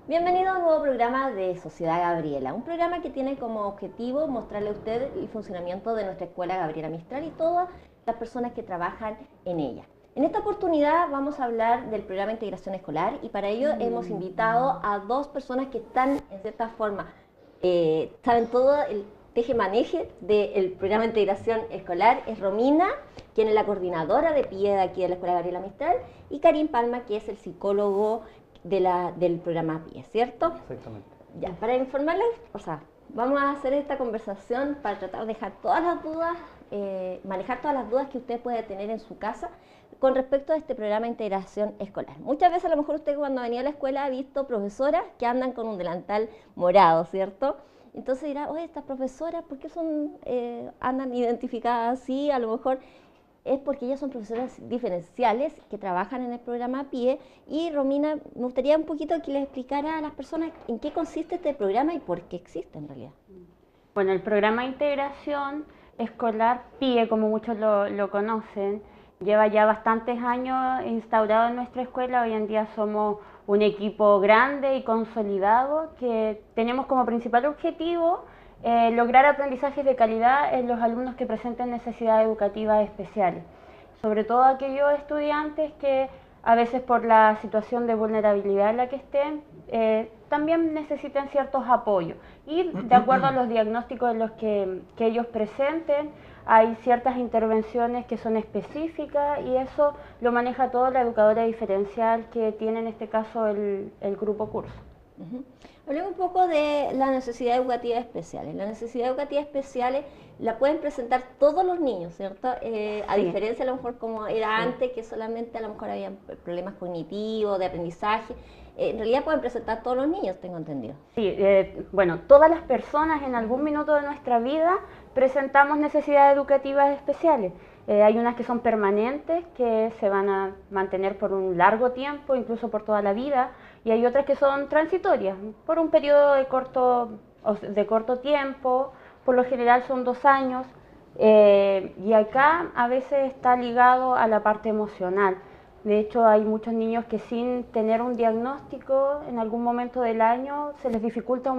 Bienvenido a un nuevo programa de Sociedad Gabriela, un programa que tiene como objetivo mostrarle a usted el funcionamiento de nuestra escuela Gabriela Mistral y todas las personas que trabajan en ella. En esta oportunidad vamos a hablar del programa de integración escolar y para ello hemos invitado a dos personas que están en cierta forma, saben todo el teje-maneje del programa de integración escolar. Es Romina, quien es la coordinadora de PIE de aquí de la Escuela Gabriela Mistral, y Karim Palma, que es el psicólogo del programa PIE, ¿cierto? Exactamente. Ya, para informarles, vamos a hacer esta conversación para tratar de dejar todas las dudas, manejar todas las dudas que usted puede tener en su casa con respecto a este programa de integración escolar. Muchas veces a lo mejor usted cuando venía a la escuela ha visto profesoras que andan con un delantal morado, ¿cierto? Entonces dirá, oye, estas profesoras, ¿por qué andan identificadas así? A lo mejor es porque ellas son profesoras diferenciales que trabajan en el programa PIE. Y Romina, me gustaría un poquito que les explicara a las personas en qué consiste este programa y por qué existe en realidad. Bueno, el programa de integración escolar PIE, como muchos lo conocen, lleva ya bastantes años instaurado en nuestra escuela. Hoy en día somos un equipo grande y consolidado que tenemos como principal objetivo lograr aprendizajes de calidad en los alumnos que presenten necesidades educativas especiales, sobre todo aquellos estudiantes que a veces por la situación de vulnerabilidad en la que estén, también necesitan ciertos apoyos. Y de acuerdo a los diagnósticos en los que ellos presenten, hay ciertas intervenciones que son específicas y eso lo maneja toda la educadora diferencial que tiene en este caso el grupo curso. Hablemos un poco de las necesidades educativas especiales. Las necesidades educativas especiales la pueden presentar todos los niños, ¿cierto? A diferencia a lo mejor como era antes, que solamente a lo mejor había problemas cognitivos, de aprendizaje. En realidad pueden presentar todos los niños, tengo entendido. Sí, bueno, todas las personas en algún minuto de nuestra vida presentamos necesidades educativas especiales. Hay unas que son permanentes, que se van a mantener por un largo tiempo, incluso por toda la vida, y hay otras que son transitorias, por un periodo de corto tiempo, por lo general son 2 años, y acá a veces está ligado a la parte emocional. De hecho, hay muchos niños que sin tener un diagnóstico en algún momento del año se les dificulta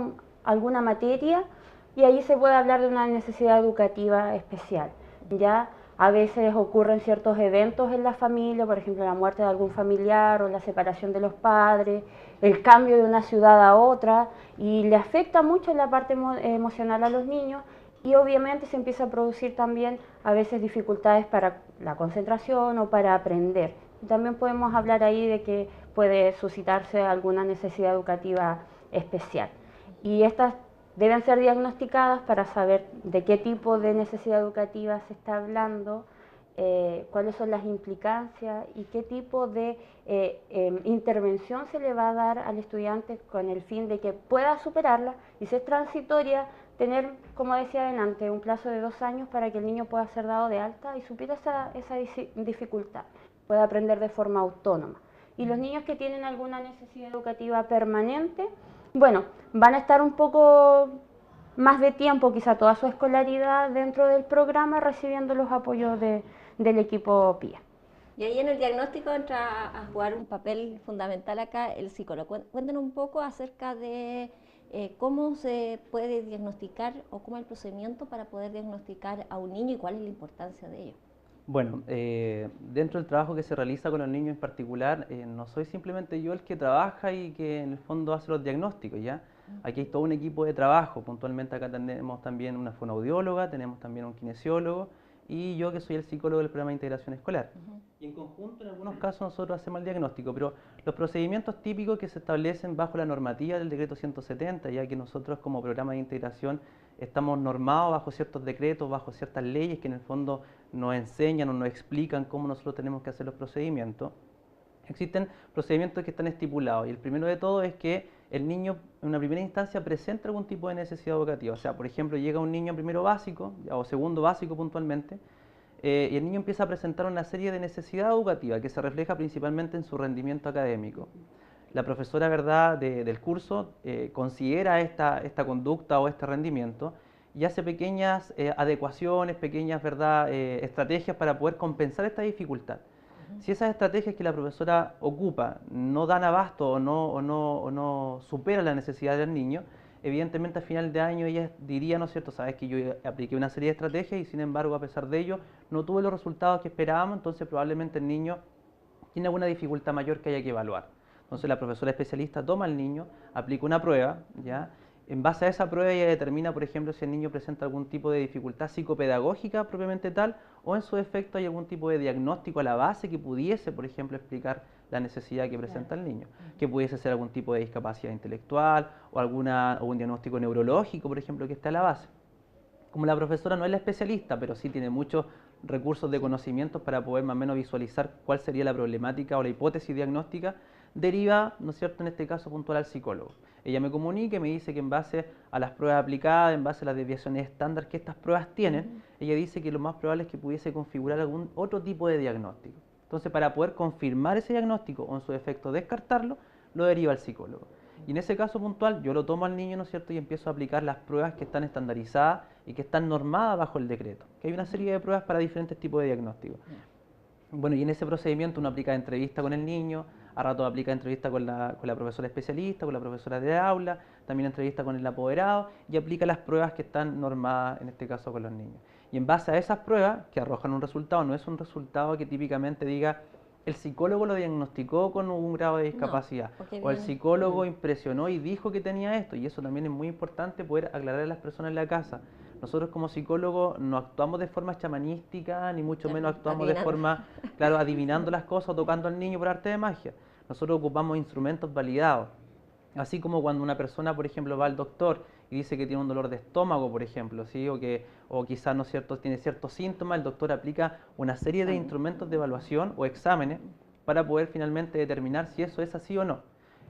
alguna materia y ahí se puede hablar de una necesidad educativa especial. Ya a veces ocurren ciertos eventos en la familia, por ejemplo, la muerte de algún familiar o la separación de los padres, el cambio de una ciudad a otra y le afecta mucho en la parte emocional a los niños y obviamente se empieza a producir también a veces dificultades para la concentración o para aprender. También podemos hablar ahí de que puede suscitarse alguna necesidad educativa especial. Y estas deben ser diagnosticadas para saber de qué tipo de necesidad educativa se está hablando, cuáles son las implicancias y qué tipo de intervención se le va a dar al estudiante con el fin de que pueda superarla y si es transitoria, tener, como decía adelante, un plazo de 2 años para que el niño pueda ser dado de alta y supera esa dificultad, pueda aprender de forma autónoma. Y los niños que tienen alguna necesidad educativa permanente, bueno, van a estar un poco más de tiempo, quizá toda su escolaridad dentro del programa, recibiendo los apoyos del equipo PIE. Y ahí en el diagnóstico entra a jugar un papel fundamental acá el psicólogo. Cuéntenos un poco acerca de cómo se puede diagnosticar o cómo es el procedimiento para poder diagnosticar a un niño y cuál es la importancia de ello. Bueno, dentro del trabajo que se realiza con los niños en particular, no soy simplemente yo el que trabaja y que en el fondo hace los diagnósticos, ¿ya? Aquí hay todo un equipo de trabajo. Puntualmente acá tenemos también una fonoaudióloga, tenemos también un kinesiólogo y yo que soy el psicólogo del programa de integración escolar. Y en conjunto, en algunos casos, nosotros hacemos el diagnóstico, pero los procedimientos típicos que se establecen bajo la normativa del decreto 170, ya que nosotros como programa de integración estamos normados bajo ciertos decretos, bajo ciertas leyes que en el fondo nos enseñan o nos explican cómo nosotros tenemos que hacer los procedimientos. Existen procedimientos que están estipulados y el primero de todo es que el niño en una primera instancia presenta algún tipo de necesidad educativa. O sea, por ejemplo, llega un niño primero básico o segundo básico puntualmente y el niño empieza a presentar una serie de necesidades educativas que se refleja principalmente en su rendimiento académico. La profesora, ¿verdad?, del curso considera esta conducta o este rendimiento y hace pequeñas adecuaciones, pequeñas, ¿verdad?, estrategias para poder compensar esta dificultad. Si esas estrategias que la profesora ocupa no dan abasto o no superan la necesidad del niño, evidentemente al final de año ella diría, ¿no es cierto?, sabes que yo apliqué una serie de estrategias y sin embargo a pesar de ello no tuve los resultados que esperábamos, entonces probablemente el niño tiene alguna dificultad mayor que haya que evaluar. Entonces la profesora especialista toma al niño, aplica una prueba, ¿ya? En base a esa prueba ella determina, por ejemplo, si el niño presenta algún tipo de dificultad psicopedagógica propiamente tal, o en su defecto hay algún tipo de diagnóstico a la base que pudiese, por ejemplo, explicar la necesidad que presenta el niño, que pudiese ser algún tipo de discapacidad intelectual o algún diagnóstico neurológico, por ejemplo, que esté a la base. Como la profesora no es la especialista, pero sí tiene muchos recursos de conocimientos para poder más o menos visualizar cuál sería la problemática o la hipótesis diagnóstica, deriva, ¿no es cierto?, en este caso puntual al psicólogo. Ella me comunica y me dice que en base a las pruebas aplicadas, en base a las desviaciones estándar que estas pruebas tienen, ella dice que lo más probable es que pudiese configurar algún otro tipo de diagnóstico. Entonces, para poder confirmar ese diagnóstico o en su defecto descartarlo, lo deriva al psicólogo. Y en ese caso puntual, yo lo tomo al niño, ¿no es cierto?, y empiezo a aplicar las pruebas que están estandarizadas y que están normadas bajo el decreto. Que hay una serie de pruebas para diferentes tipos de diagnósticos. Bueno, y en ese procedimiento uno aplica entrevista con el niño, a rato aplica entrevista con la profesora especialista, con la profesora de aula, también entrevista con el apoderado y aplica las pruebas que están normadas, en este caso con los niños. Y en base a esas pruebas, que arrojan un resultado, no es un resultado que típicamente diga el psicólogo lo diagnosticó con un grado de discapacidad, o el psicólogo impresionó y dijo que tenía esto, y eso también es muy importante poder aclarar a las personas en la casa. Nosotros como psicólogos no actuamos de forma chamanística, ni mucho menos actuamos de forma, claro, adivinando las cosas o tocando al niño por arte de magia. Nosotros ocupamos instrumentos validados. Así como cuando una persona, por ejemplo, va al doctor y dice que tiene un dolor de estómago, por ejemplo, ¿sí? o quizás, ¿no es cierto?, tiene ciertos síntomas, el doctor aplica una serie de instrumentos de evaluación o exámenes para poder finalmente determinar si eso es así o no.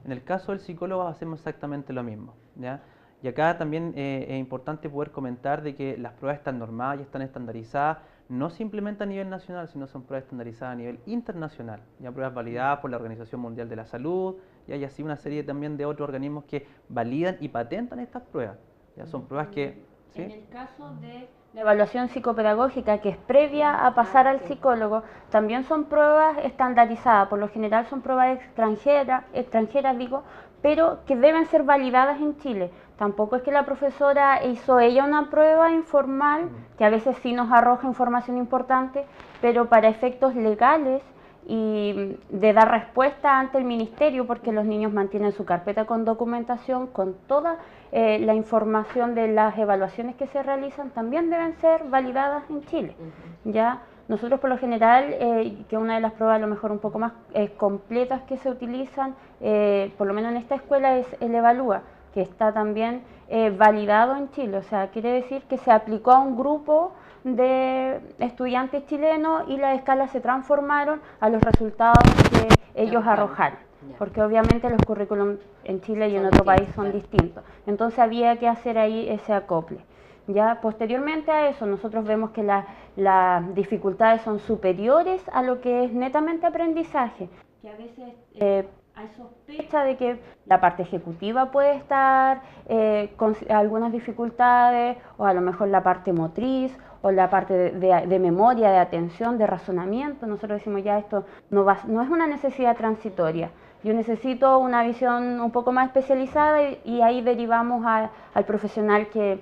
En el caso del psicólogo hacemos exactamente lo mismo, ¿ya? Y acá también es importante poder comentar de que las pruebas están normadas y están estandarizadas, no simplemente a nivel nacional, sino son pruebas estandarizadas a nivel internacional, ya pruebas validadas por la Organización Mundial de la Salud, y hay así una serie también de otros organismos que validan y patentan estas pruebas. Ya son pruebas que... ¿sí? En el caso de la evaluación psicopedagógica, que es previa a pasar al psicólogo, también son pruebas estandarizadas, por lo general son pruebas extranjeras digo, pero que deben ser validadas en Chile. Tampoco es que la profesora hizo ella una prueba informal, que a veces sí nos arroja información importante, pero para efectos legales y de dar respuesta ante el ministerio, porque los niños mantienen su carpeta con documentación, con toda la información de las evaluaciones que se realizan, también deben ser validadas en Chile. ¿Ya? Nosotros por lo general, que una de las pruebas a lo mejor un poco más completas que se utilizan, por lo menos en esta escuela, es el Evalúa, que está también validado en Chile, o sea, quiere decir que se aplicó a un grupo de estudiantes chilenos y las escalas se transformaron a los resultados que ellos arrojaron, porque obviamente los currículums en Chile y en otro país son distintos, entonces había que hacer ahí ese acople. Ya posteriormente a eso nosotros vemos que las dificultades son superiores a lo que es netamente aprendizaje, que a veces hay sospecha de que la parte ejecutiva puede estar con algunas dificultades, o a lo mejor la parte motriz, o la parte de memoria, de atención, de razonamiento. Nosotros decimos ya esto no es una necesidad transitoria. Yo necesito una visión un poco más especializada y ahí derivamos al profesional que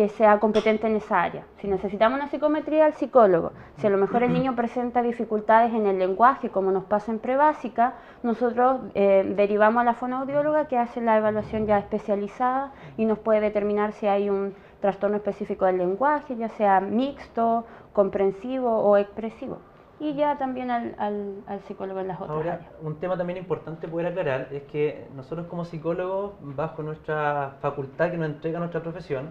sea competente en esa área. Si necesitamos una psicometría, al psicólogo. Si a lo mejor el niño presenta dificultades en el lenguaje, como nos pasa en prebásica, nosotros derivamos a la fonoaudióloga, que hace la evaluación ya especializada y nos puede determinar si hay un trastorno específico del lenguaje, ya sea mixto, comprensivo o expresivo. Y ya también al psicólogo en las otras áreas. Un tema también importante poder aclarar es que nosotros como psicólogos, bajo nuestra facultad que nos entrega nuestra profesión,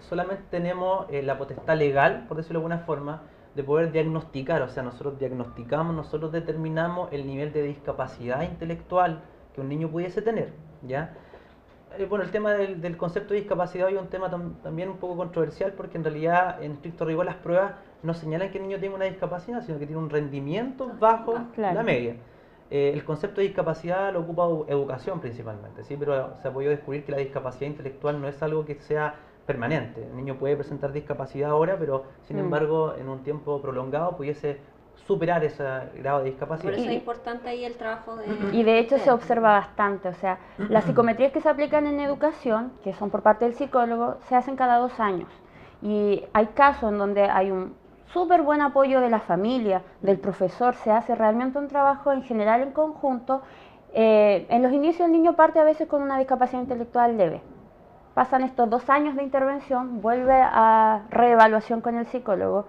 solamente tenemos la potestad legal, por decirlo de alguna forma, de poder diagnosticar, o sea, nosotros diagnosticamos, nosotros determinamos el nivel de discapacidad intelectual que un niño pudiese tener, ¿ya? Bueno, el tema del concepto de discapacidad hoy es un tema también un poco controversial, porque en realidad, en estricto rigor, las pruebas no señalan que el niño tenga una discapacidad, sino que tiene un rendimiento bajo la media. El concepto de discapacidad lo ocupa educación principalmente, ¿sí? Pero se ha podido descubrir que la discapacidad intelectual no es algo que sea permanente. El niño puede presentar discapacidad ahora, pero sin embargo en un tiempo prolongado pudiese superar ese grado de discapacidad. Por eso es importante ahí el trabajo de... Y de hecho se observa bastante, o sea, las psicometrías que se aplican en educación, que son por parte del psicólogo, se hacen cada 2 años. Y hay casos en donde hay un súper buen apoyo de la familia, del profesor, se hace realmente un trabajo en general en conjunto. En los inicios el niño parte a veces con una discapacidad intelectual leve. Pasan estos 2 años de intervención, vuelve a reevaluación con el psicólogo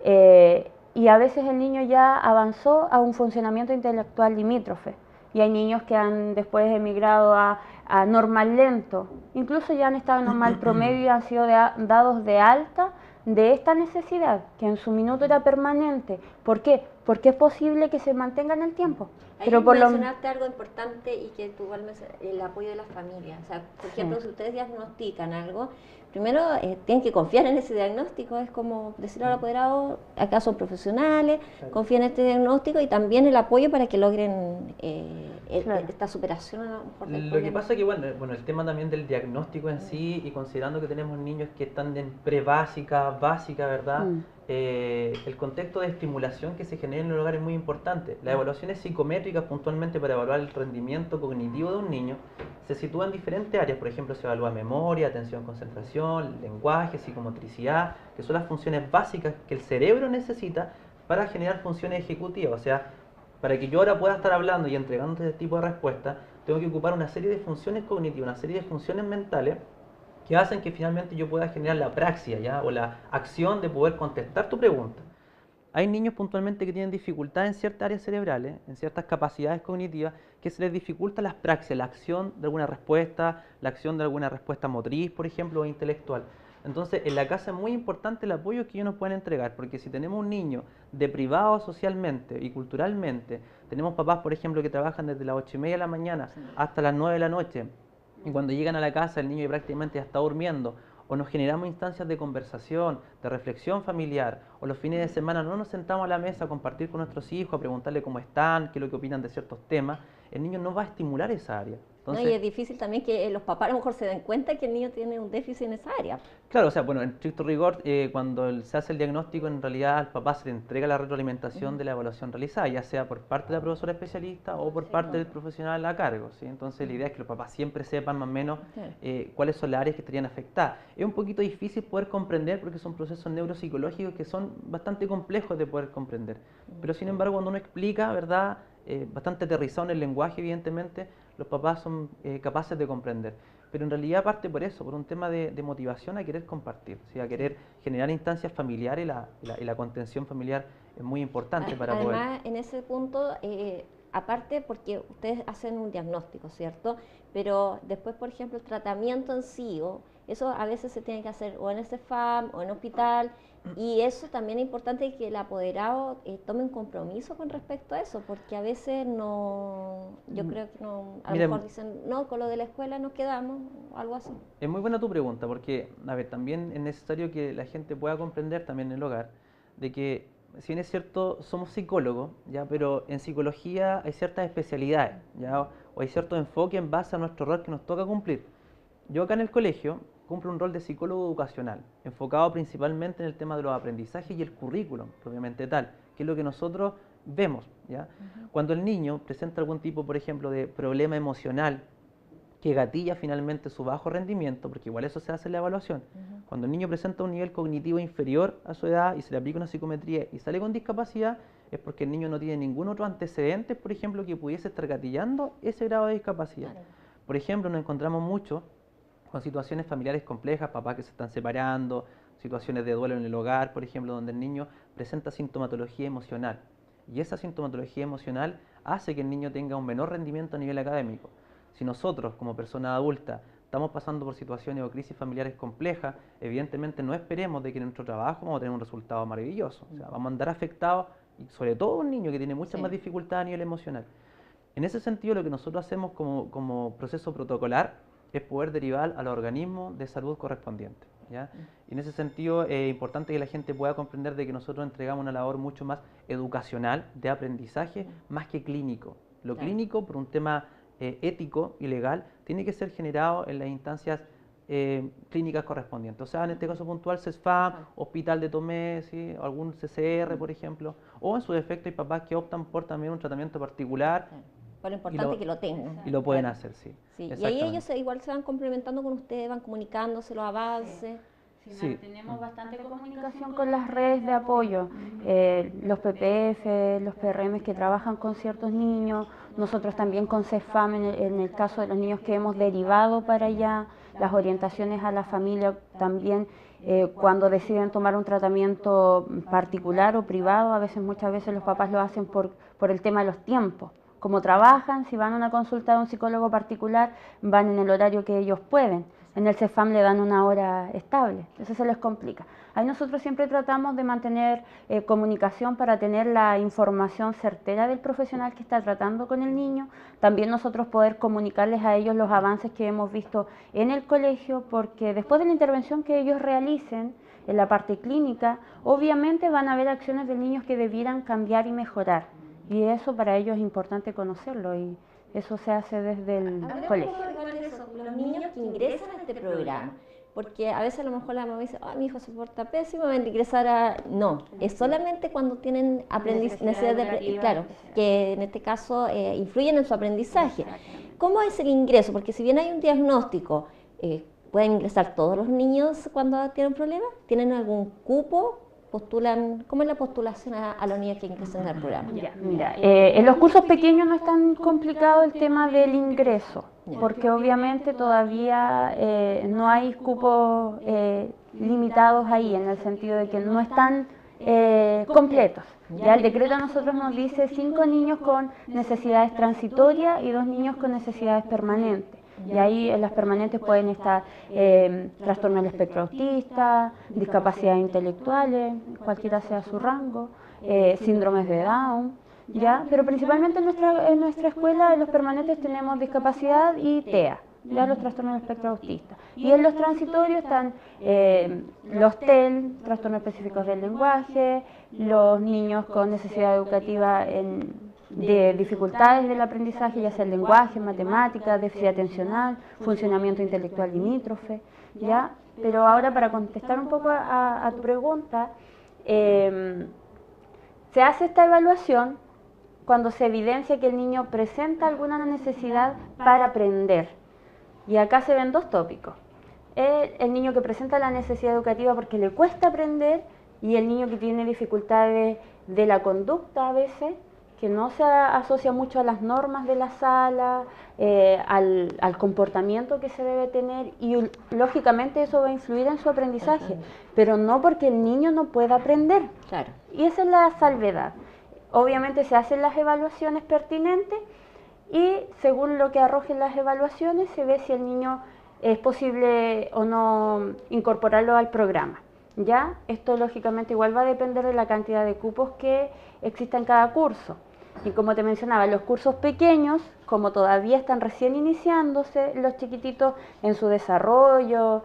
y a veces el niño ya avanzó a un funcionamiento intelectual limítrofe. Y hay niños que han después emigrado a normal lento, incluso ya han estado en normal promedio y han sido dados de alta de esta necesidad, que en su minuto era permanente. ¿Por qué? Porque es posible que se mantenga en el tiempo. Pero por mencionaste algo importante y que tú igual el apoyo de la familia. O sea, por ejemplo, si ustedes diagnostican algo, primero tienen que confiar en ese diagnóstico. Es como decirle al apoderado, acá son profesionales, confíen en este diagnóstico y también el apoyo para que logren esta superación. Lo que pasa es que, bueno, el tema también del diagnóstico en sí, y considerando que tenemos niños que están en pre-básica, básica, ¿verdad? El contexto de estimulación que se genera en el hogar es muy importante. Las evaluaciones psicométricas puntualmente para evaluar el rendimiento cognitivo de un niño se sitúan en diferentes áreas. Por ejemplo, se evalúa memoria, atención, concentración, lenguaje, psicomotricidad, que son las funciones básicas que el cerebro necesita para generar funciones ejecutivas. O sea, para que yo ahora pueda estar hablando y entregando este tipo de respuestas, tengo que ocupar una serie de funciones cognitivas, una serie de funciones mentales que hacen que finalmente yo pueda generar la praxia, ¿ya? O la acción de poder contestar tu pregunta. Hay niños puntualmente que tienen dificultades en ciertas áreas cerebrales, en ciertas capacidades cognitivas, que se les dificulta las praxias, la acción de alguna respuesta, la acción de alguna respuesta motriz, por ejemplo, o intelectual. Entonces, en la casa es muy importante el apoyo que ellos nos pueden entregar, porque si tenemos un niño deprivado socialmente y culturalmente, tenemos papás, por ejemplo, que trabajan desde las 8:30 de la mañana hasta las 9 de la noche, y cuando llegan a la casa el niño prácticamente ya está durmiendo, o nos generamos instancias de conversación, de reflexión familiar, o los fines de semana no nos sentamos a la mesa a compartir con nuestros hijos, a preguntarle cómo están, qué es lo que opinan de ciertos temas, el niño no va a estimular esa área. Entonces, no, y es difícil también que los papás a lo mejor se den cuenta que el niño tiene un déficit en esa área. Claro, o sea, bueno, en estricto rigor, cuando se hace el diagnóstico, en realidad al papá se le entrega la retroalimentación de la evaluación realizada, ya sea por parte de la profesora especialista o por parte del profesional a cargo, ¿sí? Entonces la idea es que los papás siempre sepan más o menos cuáles son las áreas que estarían afectadas. Es un poquito difícil poder comprender porque son procesos neuropsicológicos que son bastante complejos de poder comprender, pero sin embargo cuando uno explica, ¿verdad?, bastante aterrizado en el lenguaje, evidentemente, los papás son capaces de comprender. Pero en realidad parte por eso, por un tema de motivación a querer compartir, ¿sí? A querer generar instancias familiares y la contención familiar es muy importante para poder... Además, en ese punto, aparte porque ustedes hacen un diagnóstico, ¿cierto? Pero después, por ejemplo, el tratamiento en sí, eso a veces se tiene que hacer o en CEFAM o en hospital, y eso también es importante que el apoderado tome un compromiso con respecto a eso, porque a veces no, yo creo que no, a lo mejor dicen, no, con lo de la escuela nos quedamos, o algo así. Es muy buena tu pregunta, porque, a ver, también es necesario que la gente pueda comprender también en el hogar, de que, si bien es cierto, somos psicólogos, ¿ya? Pero en psicología hay ciertas especialidades, ¿ya? O hay cierto enfoque en base a nuestro rol que nos toca cumplir. Yo acá en el colegio cumplo un rol de psicólogo educacional, enfocado principalmente en el tema de los aprendizajes y el currículum, propiamente tal, que es lo que nosotros vemos, ¿ya? Cuando el niño presenta algún tipo, por ejemplo, de problema emocional que gatilla finalmente su bajo rendimiento, porque igual eso se hace en la evaluación, cuando el niño presenta un nivel cognitivo inferior a su edad y se le aplica una psicometría y sale con discapacidad, es porque el niño no tiene ningún otro antecedente, por ejemplo, que pudiese estar gatillando ese grado de discapacidad. Por ejemplo, nos encontramos mucho con situaciones familiares complejas, papás que se están separando, situaciones de duelo en el hogar, por ejemplo, donde el niño presenta sintomatología emocional. Y esa sintomatología emocional hace que el niño tenga un menor rendimiento a nivel académico. Si nosotros, como personas adultas, estamos pasando por situaciones o crisis familiares complejas, evidentemente no esperemos de que en nuestro trabajo vamos a tener un resultado maravilloso. O sea, vamos a andar afectados, y sobre todo un niño que tiene muchas más dificultades a nivel emocional. En ese sentido, lo que nosotros hacemos como proceso protocolar es poder derivar a los organismos de salud correspondientes, ¿ya? Y en ese sentido es importante que la gente pueda comprender de que nosotros entregamos una labor mucho más educacional, de aprendizaje, más que clínico. Lo clínico, por un tema ético y legal, tiene que ser generado en las instancias clínicas correspondientes. O sea, en este caso puntual, CESFAM, Hospital de Tomé, ¿sí? O algún CCR, por ejemplo. O en su defecto hay papás que optan por también un tratamiento particular. Por lo importante que lo tengan. Y lo pueden hacer, sí. Sí. Y ahí ellos igual se van complementando con ustedes, van comunicándose los avances. Sí, mantenemos bastante comunicación con las redes de apoyo, los PPF, los PRM que trabajan con ciertos niños, nosotros también con CESFAM en el caso de los niños que hemos derivado para allá, las orientaciones a la familia también cuando deciden tomar un tratamiento particular o privado, muchas veces los papás lo hacen por el tema de los tiempos. Como trabajan, si van a una consulta de un psicólogo particular, van en el horario que ellos pueden. En el CESFAM le dan una hora estable, eso se les complica. Ahí nosotros siempre tratamos de mantener comunicación para tener la información certera del profesional que está tratando con el niño. También nosotros poder comunicarles a ellos los avances que hemos visto en el colegio, porque después de la intervención que ellos realicen en la parte clínica, obviamente van a haber acciones de niños que debieran cambiar y mejorar. Y eso para ellos es importante conocerlo y eso se hace desde el colegio. Los niños que ingresan a este programa, porque a veces a lo mejor la mamá dice, mi hijo se porta pésimo, va a ingresar a... No, es solamente cuando tienen necesidad de claro, que en este caso influyen en su aprendizaje. ¿Cómo es el ingreso? Porque si bien hay un diagnóstico, ¿pueden ingresar todos los niños cuando tienen problemas? ¿Tienen algún cupo? ¿Postulan? ¿Cómo es la postulación a los niños que ingresan al programa? Mira, en los cursos pequeños no es tan complicado el tema del ingreso, porque obviamente todavía no hay cupos limitados ahí, en el sentido de que no están completos. Ya el decreto a nosotros nos dice 5 niños con necesidades transitorias y 2 niños con necesidades permanentes. Y ahí en las permanentes pueden estar trastorno del espectro autista, discapacidades intelectuales, cualquiera sea su rango, síndromes de Down, ¿ya? Pero principalmente en nuestra escuela, en los permanentes tenemos discapacidad y TEA, ya los trastornos del espectro autista. Y en los transitorios están los TEL, trastornos específicos del lenguaje, los niños con necesidad educativa de dificultades del aprendizaje, ya sea el lenguaje, matemáticas, déficit atencional, funcionamiento intelectual limítrofe, ¿ya? Pero ahora para contestar un poco a tu pregunta, se hace esta evaluación cuando se evidencia que el niño presenta alguna necesidad para aprender. Y acá se ven 2 tópicos. El niño que presenta la necesidad educativa porque le cuesta aprender y el niño que tiene dificultades de la conducta a veces, que no se asocia mucho a las normas de la sala, al comportamiento que se debe tener y lógicamente eso va a influir en su aprendizaje, pero no porque el niño no pueda aprender. Claro. Y esa es la salvedad. Obviamente se hacen las evaluaciones pertinentes y según lo que arrojen las evaluaciones se ve si el niño es posible o no incorporarlo al programa. ¿Ya? Esto lógicamente igual va a depender de la cantidad de cupos que exista en cada curso. Y como te mencionaba, los cursos pequeños, como todavía están recién iniciándose, los chiquititos en su desarrollo,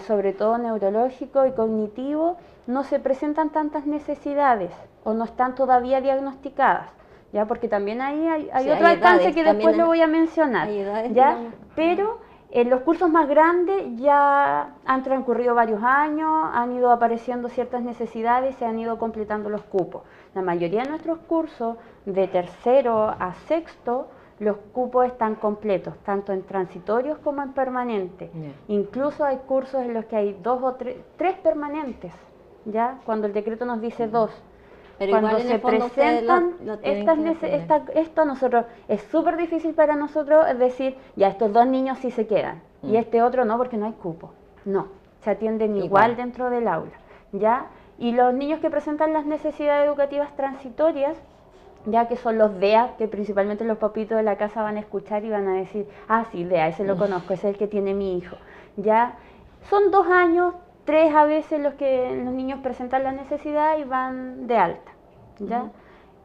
sobre todo neurológico y cognitivo, no se presentan tantas necesidades o no están todavía diagnosticadas, ¿ya? Porque también ahí hay otro alcance que después lo voy a mencionar, ¿ya? Pero en los cursos más grandes ya han transcurrido varios años, han ido apareciendo ciertas necesidades y se han ido completando los cupos. La mayoría de nuestros cursos, de tercero a sexto, los cupos están completos, tanto en transitorios como en permanentes. Incluso hay cursos en los que hay 2 o 3 permanentes, ¿ya? Cuando el decreto nos dice 2. Pero cuando igual en se el fondo presentan esto nosotros es súper difícil para nosotros decir, ya estos 2 niños sí se quedan y este otro no porque no hay cupo. No, se atienden igual dentro del aula, ¿ya? Y los niños que presentan las necesidades educativas transitorias, ya que son los DEA, que principalmente los papitos de la casa van a escuchar y van a decir, sí, DEA, ese lo conozco, ese es el que tiene mi hijo, ¿ya? Son 2 años, 3 a veces los niños presentan la necesidad y van de alta, ¿ya?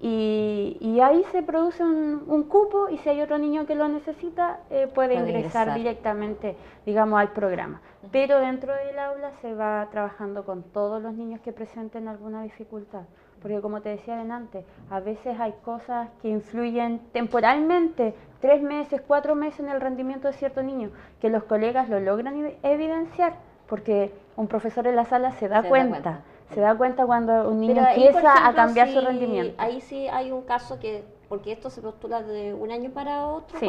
Y ahí se produce un cupo y si hay otro niño que lo necesita, puede ingresar directamente, digamos, al programa. Pero dentro del aula se va trabajando con todos los niños que presenten alguna dificultad. Porque como te decía antes, a veces hay cosas que influyen temporalmente, 3 meses, 4 meses en el rendimiento de cierto niño, que los colegas lo logran evidenciar, porque un profesor en la sala se da cuenta cuando un niño Pero ahí, por empieza a ejemplo, cambiar su si rendimiento. ahí sí hay un caso que, porque esto se postula de un año para otro, Sí.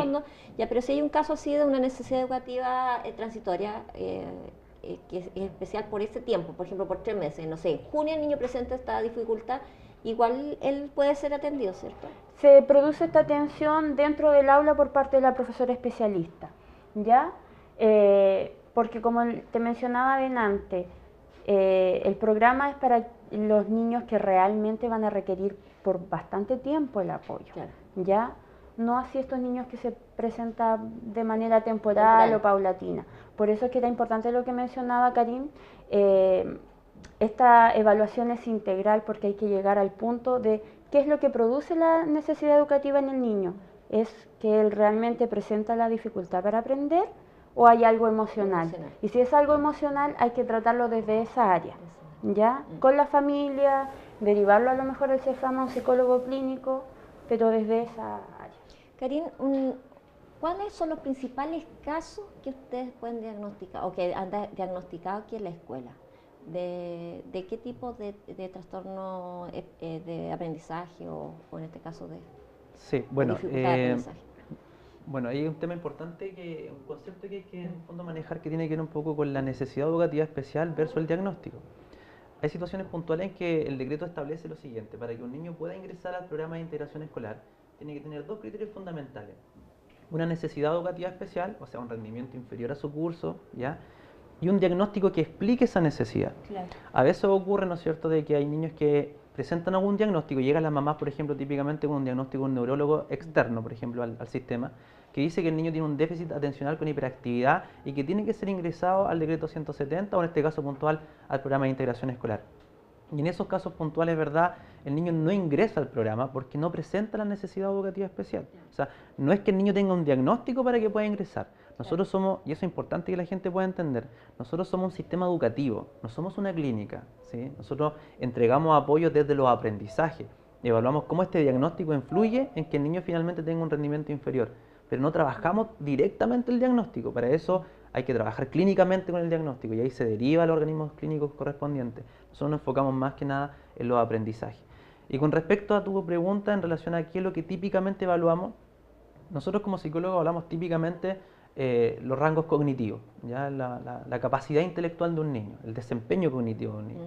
pero si hay un caso así de una necesidad educativa transitoria, que es especial por ese tiempo, por ejemplo por 3 meses, no sé, en junio el niño presenta esta dificultad, igual él puede ser atendido, ¿cierto? Se produce esta atención dentro del aula por parte de la profesora especialista, ¿ya? Porque como te mencionaba delante, el programa es para los niños que realmente van a requerir por bastante tiempo el apoyo, Claro. ¿ya? No así estos niños que se presentan de manera temporal o paulatina. Por eso es que era importante lo que mencionaba Karim. Esta evaluación es integral porque hay que llegar al punto de qué es lo que produce la necesidad educativa en el niño. ¿Es que él realmente presenta la dificultad para aprender o hay algo emocional? Y si es algo emocional hay que tratarlo desde esa área, ¿ya? Con la familia, derivarlo a lo mejor al CEFAM a un psicólogo clínico, pero desde esa área. Karim, ¿cuáles son los principales casos que ustedes pueden diagnosticar o que han diagnosticado aquí en la escuela? ¿De qué tipo de trastorno de aprendizaje o en este caso de dificultad de aprendizaje? Bueno, hay un tema importante, un concepto que hay que en el fondo manejar que tiene que ver un poco con la necesidad educativa especial versus el diagnóstico. Hay situaciones puntuales en que el decreto establece lo siguiente: para que un niño pueda ingresar al programa de integración escolar, tiene que tener 2 criterios fundamentales. Una necesidad educativa especial, o sea, un rendimiento inferior a su curso, ¿ya? Y un diagnóstico que explique esa necesidad. Claro. A veces ocurre, ¿no es cierto?, de que hay niños que presentan algún diagnóstico, llegan las mamás, por ejemplo, típicamente con un diagnóstico de un neurólogo externo, por ejemplo, al sistema, que dice que el niño tiene un déficit atencional con hiperactividad y que tiene que ser ingresado al decreto 170 o en este caso puntual al programa de integración escolar. Y en esos casos puntuales, ¿verdad?, el niño no ingresa al programa porque no presenta la necesidad educativa especial. O sea, no es que el niño tenga un diagnóstico para que pueda ingresar. Nosotros somos, y eso es importante que la gente pueda entender, nosotros somos un sistema educativo, no somos una clínica, ¿sí? Nosotros entregamos apoyo desde los aprendizajes, evaluamos cómo este diagnóstico influye en que el niño finalmente tenga un rendimiento inferior, pero no trabajamos directamente el diagnóstico. Para eso hay que trabajar clínicamente con el diagnóstico y ahí se deriva a los organismos clínicos correspondientes. Nosotros nos enfocamos más que nada en los aprendizajes. Y con respecto a tu pregunta en relación a qué es lo que típicamente evaluamos, nosotros como psicólogos hablamos típicamente los rangos cognitivos, ¿ya? La capacidad intelectual de un niño, el desempeño cognitivo de un niño.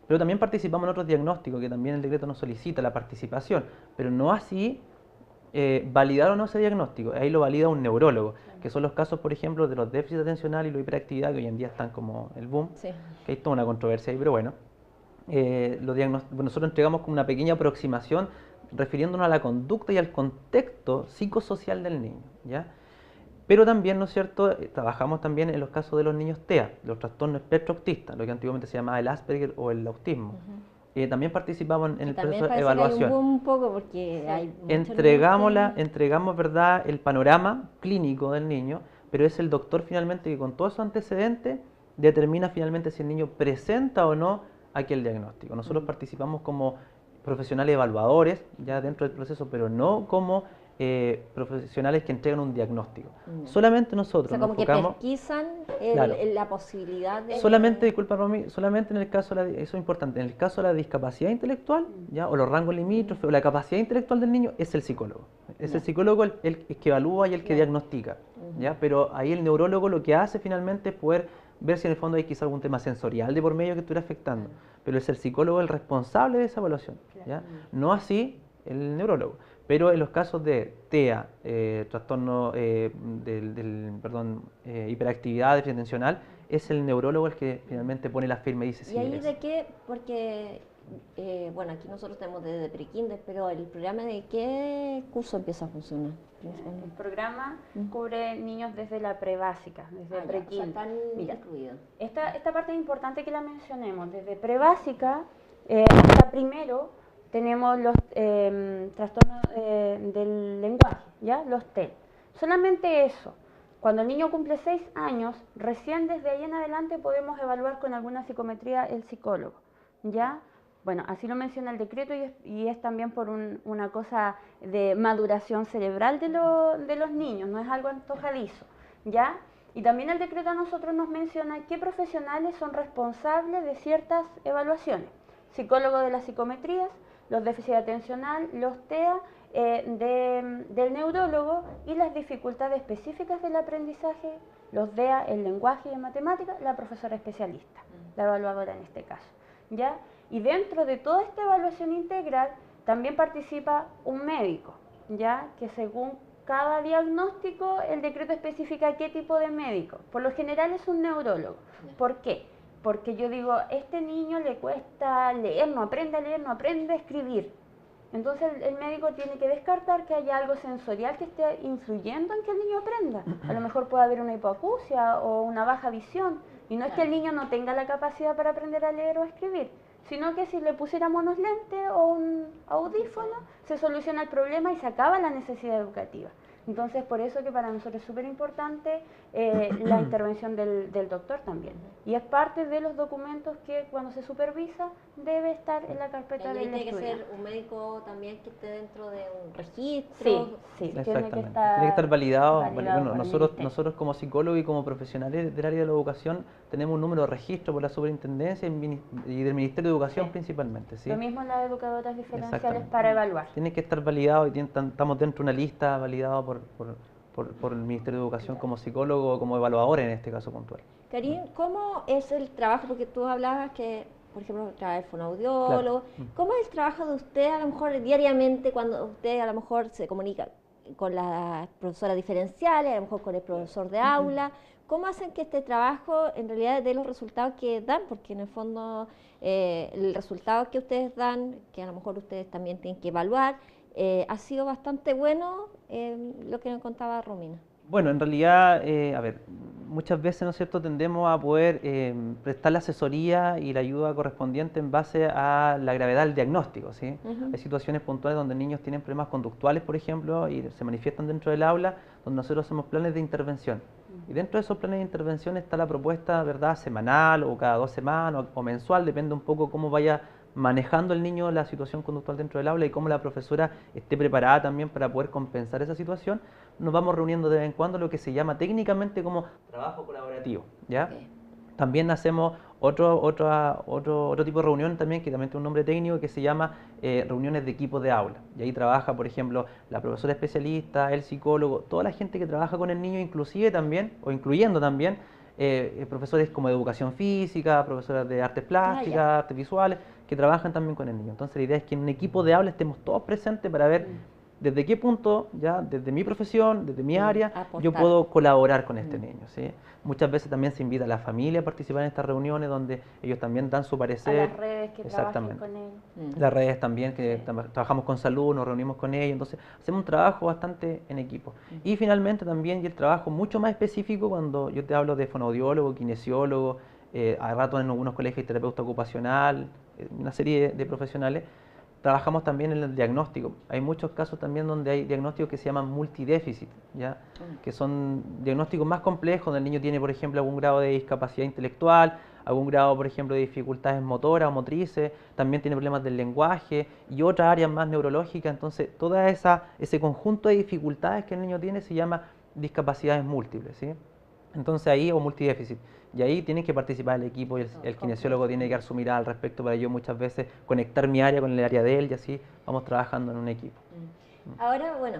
Pero también participamos en otros diagnósticos que también el decreto nos solicita, la participación, pero no así validar o no ese diagnóstico. Ahí lo valida un neurólogo, que son los casos, por ejemplo, de los déficits atencionales y la hiperactividad, que hoy en día están como el boom, Sí. que hay toda una controversia ahí, pero bueno. Nosotros entregamos como una pequeña aproximación refiriéndonos a la conducta y al contexto psicosocial del niño, ¿ya? Pero también, ¿no es cierto?, trabajamos también en los casos de los niños TEA, los trastornos espectro autista, lo que antiguamente se llamaba el Asperger o el autismo. También participamos en el proceso de evaluación. Hay un poco porque hay entregamos, ¿verdad?, el panorama clínico del niño, pero es el doctor finalmente que con todos esos antecedentes determina finalmente si el niño presenta o no aquel diagnóstico. Nosotros participamos como profesionales evaluadores ya dentro del proceso, pero no como profesionales que entregan un diagnóstico. Solamente nosotros, o sea, nos como enfocamos, que pesquisan la posibilidad de... Solamente, disculpa Romy, solamente en el caso, eso es importante, en el caso de la discapacidad intelectual, ¿ya?, o los rangos limítrofes, o la capacidad intelectual del niño, es el psicólogo. Es el psicólogo el que evalúa y el que diagnostica, ¿ya? Pero ahí el neurólogo lo que hace finalmente es poder ver si en el fondo hay quizá algún tema sensorial de por medio que estuviera afectando. Pero es el psicólogo el responsable de esa evaluación, ¿ya? No así el neurólogo. Pero en los casos de TEA, trastorno hiperactividad déficit atencional, es el neurólogo el que finalmente pone la firma y dice ¿Y ahí de qué? Porque, bueno, aquí nosotros tenemos desde pre-kinder, pero el programa ¿de qué curso empieza a funcionar? El programa cubre niños desde la prebásica, desde pre-kinder. O sea, están incluidos. Esta parte es importante que la mencionemos. Desde prebásica hasta primero tenemos los trastornos del lenguaje, ¿ya? Los TEL. Solamente eso. Cuando el niño cumple 6 años, recién desde ahí en adelante podemos evaluar con alguna psicometría el psicólogo, ¿ya? Bueno, así lo menciona el decreto y es también por una cosa de maduración cerebral de los niños, no es algo antojadizo, ¿ya? Y también el decreto a nosotros nos menciona qué profesionales son responsables de ciertas evaluaciones. Psicólogos de las psicometrías, los déficit atencional, los TEA, del neurólogo y las dificultades específicas del aprendizaje, los DEA, el lenguaje y en matemáticas, la profesora especialista, la evaluadora en este caso, ¿ya? Y dentro de toda esta evaluación integral también participa un médico, ¿ya? Que según cada diagnóstico el decreto especifica qué tipo de médico. Por lo general es un neurólogo. ¿Por qué? Porque yo digo, este niño le cuesta leer, no aprende a leer, no aprende a escribir. Entonces el médico tiene que descartar que haya algo sensorial que esté influyendo en que el niño aprenda. A lo mejor puede haber una hipoacusia o una baja visión. Y no es que el niño no tenga la capacidad para aprender a leer o a escribir, sino que si le pusiéramos unos lentes o un audífono, se soluciona el problema y se acaba la necesidad educativa. Entonces, por eso que para nosotros es súper importante la intervención del doctor también. Y es parte de los documentos que cuando se supervisa debe estar en la carpeta del estudiante. Tiene que ser un médico también que esté dentro de un registro. Sí, tiene que estar validado. Bueno, nosotros como psicólogos y como profesionales del área de la educación tenemos un número de registro por la superintendencia y del Ministerio de Educación principalmente. ¿Sí? Lo mismo las educadoras diferenciales para evaluar. Tiene que estar validado y estamos dentro de una lista validada por el Ministerio de Educación como psicólogo o como evaluador en este caso puntual. Karim, ¿cómo es el trabajo? Porque tú hablabas que, por ejemplo, trabaja el fonoaudiólogo. Claro. ¿Cómo es el trabajo de usted a lo mejor diariamente cuando usted a lo mejor se comunica con las profesoras diferenciales, a lo mejor con el profesor de aula? ¿Cómo hacen que este trabajo en realidad dé los resultados que dan? Porque en el fondo el resultado que ustedes dan, que a lo mejor ustedes también tienen que evaluar, ha sido bastante bueno lo que nos contaba Romina. Bueno, en realidad, a ver, muchas veces, ¿no es cierto?, tendemos a poder prestar la asesoría y la ayuda correspondiente en base a la gravedad del diagnóstico, ¿sí? Hay situaciones puntuales donde niños tienen problemas conductuales, por ejemplo, y se manifiestan dentro del aula, donde nosotros hacemos planes de intervención. Y dentro de esos planes de intervención está la propuesta, ¿verdad?, semanal o cada 2 semanas o mensual, depende un poco cómo vaya manejando el niño la situación conductual dentro del aula y cómo la profesora esté preparada también para poder compensar esa situación. Nos vamos reuniendo de vez en cuando lo que se llama técnicamente como trabajo colaborativo, ¿ya? Okay. También hacemos otro tipo de reunión también, que también tiene un nombre técnico, que se llama reuniones de equipos de aula. Y ahí trabaja, por ejemplo, la profesora especialista, el psicólogo, toda la gente que trabaja con el niño, inclusive también, o incluyendo también, profesores como de educación física, profesores de artes plásticas, artes visuales, que trabajan también con el niño. Entonces la idea es que en un equipo de aula estemos todos presentes para ver desde qué punto, ya desde mi profesión, desde mi área, yo puedo colaborar con este niño, ¿sí? Muchas veces también se invita a la familia a participar en estas reuniones donde ellos también dan su parecer. A las redes que trabajan con ellos. Las redes también, que trabajamos con salud, nos reunimos con ellos, entonces hacemos un trabajo bastante en equipo. Y finalmente también y el trabajo mucho más específico cuando yo te hablo de fonoaudiólogo, kinesiólogo, a rato en algunos colegios hay terapeuta ocupacional, una serie de profesionales. Trabajamos también en el diagnóstico. Hay muchos casos también donde hay diagnósticos que se llaman multidéficit, ¿ya? Que son diagnósticos más complejos, donde el niño tiene, por ejemplo, algún grado de discapacidad intelectual, algún grado, por ejemplo, de dificultades motoras o motrices, también tiene problemas del lenguaje y otras áreas más neurológicas. Entonces, todo ese conjunto de dificultades que el niño tiene se llama discapacidades múltiples, ¿sí? Entonces ahí, o multidéficit, y ahí tiene que participar el equipo y el kinesiólogo tiene que dar su mirada al respecto para yo muchas veces conectar mi área con el área de él y así vamos trabajando en un equipo. Ahora, bueno,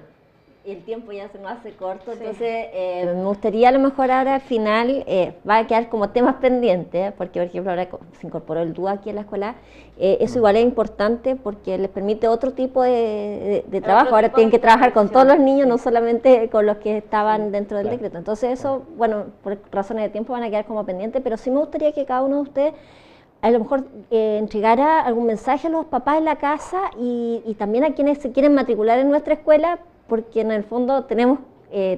el tiempo ya se nos hace corto, entonces me gustaría a lo mejor ahora al final, va a quedar como temas pendientes, porque por ejemplo ahora se incorporó el DUA aquí en la escuela, eso igual es importante porque les permite otro tipo de trabajo, ahora tienen que trabajar con todos los niños, no solamente con los que estaban dentro del decreto, entonces eso, bueno, por razones de tiempo van a quedar como pendientes, pero sí me gustaría que cada uno de ustedes a lo mejor entregara algún mensaje a los papás en la casa y también a quienes se quieren matricular en nuestra escuela, porque en el fondo tenemos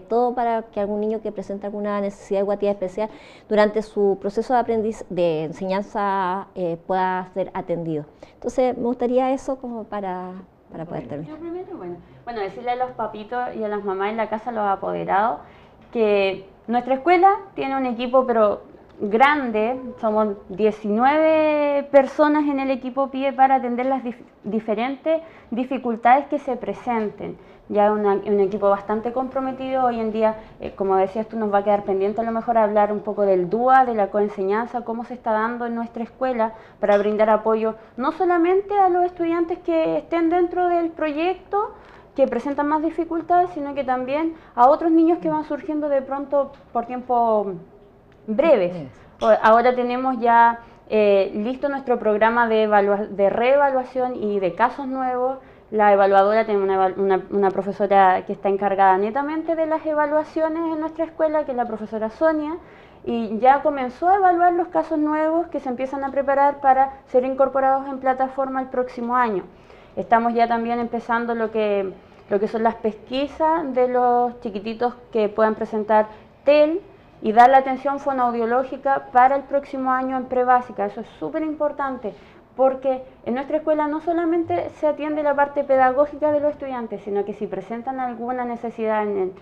todo para que algún niño que presente alguna necesidad educativa especial durante su proceso de enseñanza pueda ser atendido. Entonces me gustaría eso como para poder terminar. Yo primero, bueno, decirle a los papitos y a las mamás en la casa, a los apoderados, que nuestra escuela tiene un equipo pero grande, somos 19 personas en el equipo PIE para atender las diferentes dificultades que se presenten. Ya un equipo bastante comprometido. Hoy en día, como decías tú, nos va a quedar pendiente a lo mejor hablar un poco del DUA, de la coenseñanza, cómo se está dando en nuestra escuela para brindar apoyo no solamente a los estudiantes que estén dentro del proyecto, que presentan más dificultades, sino que también a otros niños que van surgiendo de pronto por tiempo breves. Ahora tenemos ya listo nuestro programa de reevaluación y de casos nuevos. La evaluadora tiene una profesora que está encargada netamente de las evaluaciones en nuestra escuela, que es la profesora Sonia, y ya comenzó a evaluar los casos nuevos que se empiezan a preparar para ser incorporados en plataforma el próximo año. Estamos ya también empezando lo que son las pesquisas de los chiquititos que puedan presentar TEL y dar la atención fonoaudiológica para el próximo año en prebásica. Eso es súper importante, porque en nuestra escuela no solamente se atiende la parte pedagógica de los estudiantes, sino que si presentan alguna necesidad en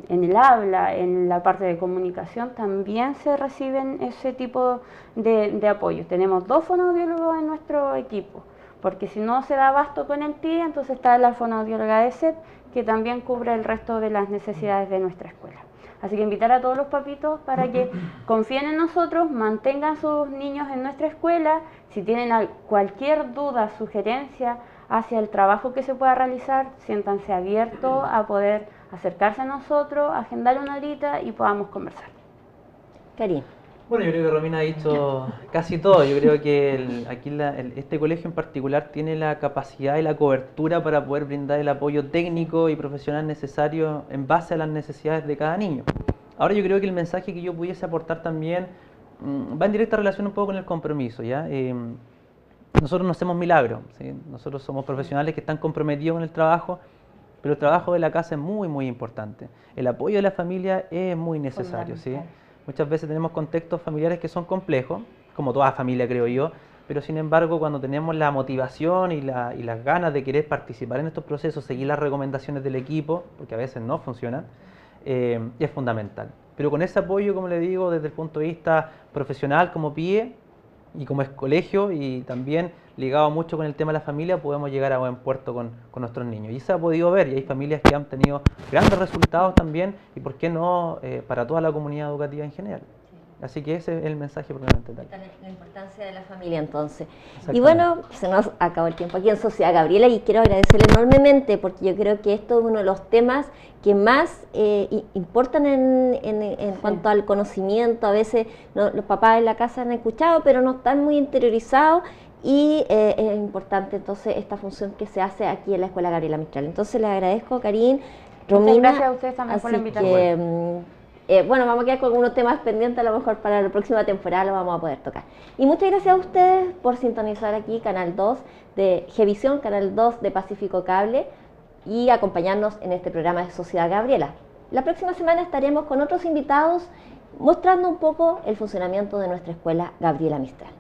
el habla, en la parte de comunicación, también se reciben ese tipo de apoyo. Tenemos 2 fonoaudiólogos en nuestro equipo, porque si no se da abasto con el PIE, entonces está la fonoaudióloga de SET, que también cubre el resto de las necesidades de nuestra escuela. Así que invitar a todos los papitos para que confíen en nosotros, mantengan sus niños en nuestra escuela. Si tienen cualquier duda, sugerencia hacia el trabajo que se pueda realizar, siéntanse abiertos a poder acercarse a nosotros, agendar una horita y podamos conversar. Karin. Bueno, yo creo que Romina ha dicho casi todo. Yo creo que este colegio en particular tiene la capacidad y la cobertura para poder brindar el apoyo técnico y profesional necesario en base a las necesidades de cada niño. Ahora yo creo que el mensaje que yo pudiese aportar también va en directa relación un poco con el compromiso, ¿ya? Nosotros no hacemos milagros, ¿sí? Nosotros somos profesionales que están comprometidos con el trabajo, pero el trabajo de la casa es muy, muy importante. El apoyo de la familia es muy necesario, ¿sí? Muchas veces tenemos contextos familiares que son complejos, como toda familia creo yo, pero sin embargo cuando tenemos la motivación y las ganas de querer participar en estos procesos, seguir las recomendaciones del equipo, porque a veces no funcionan, es fundamental. Pero con ese apoyo, como le digo, desde el punto de vista profesional como PIE y como es colegio y también ligado mucho con el tema de la familia, podemos llegar a buen puerto con nuestros niños. Y se ha podido ver, y hay familias que han tenido grandes resultados también, y por qué no para toda la comunidad educativa en general. Así que ese es el mensaje probablemente tal. La importancia de la familia entonces. Y bueno, se nos acabó el tiempo aquí en Sociedad Gabriela y quiero agradecerle enormemente porque yo creo que esto es uno de los temas que más importan en cuanto al conocimiento. A veces los papás en la casa han escuchado pero no están muy interiorizados y es importante entonces esta función que se hace aquí en la Escuela Gabriela Mistral. Entonces les agradezco, Karin, Romina. Muchas gracias a ustedes también por la invitación. Bueno, vamos a quedar con algunos temas pendientes, a lo mejor para la próxima temporada lo vamos a poder tocar. Y muchas gracias a ustedes por sintonizar aquí Canal 2 de Gevisión, Canal 2 de Pacífico Cable y acompañarnos en este programa de Sociedad Gabriela. La próxima semana estaremos con otros invitados mostrando un poco el funcionamiento de nuestra Escuela Gabriela Mistral.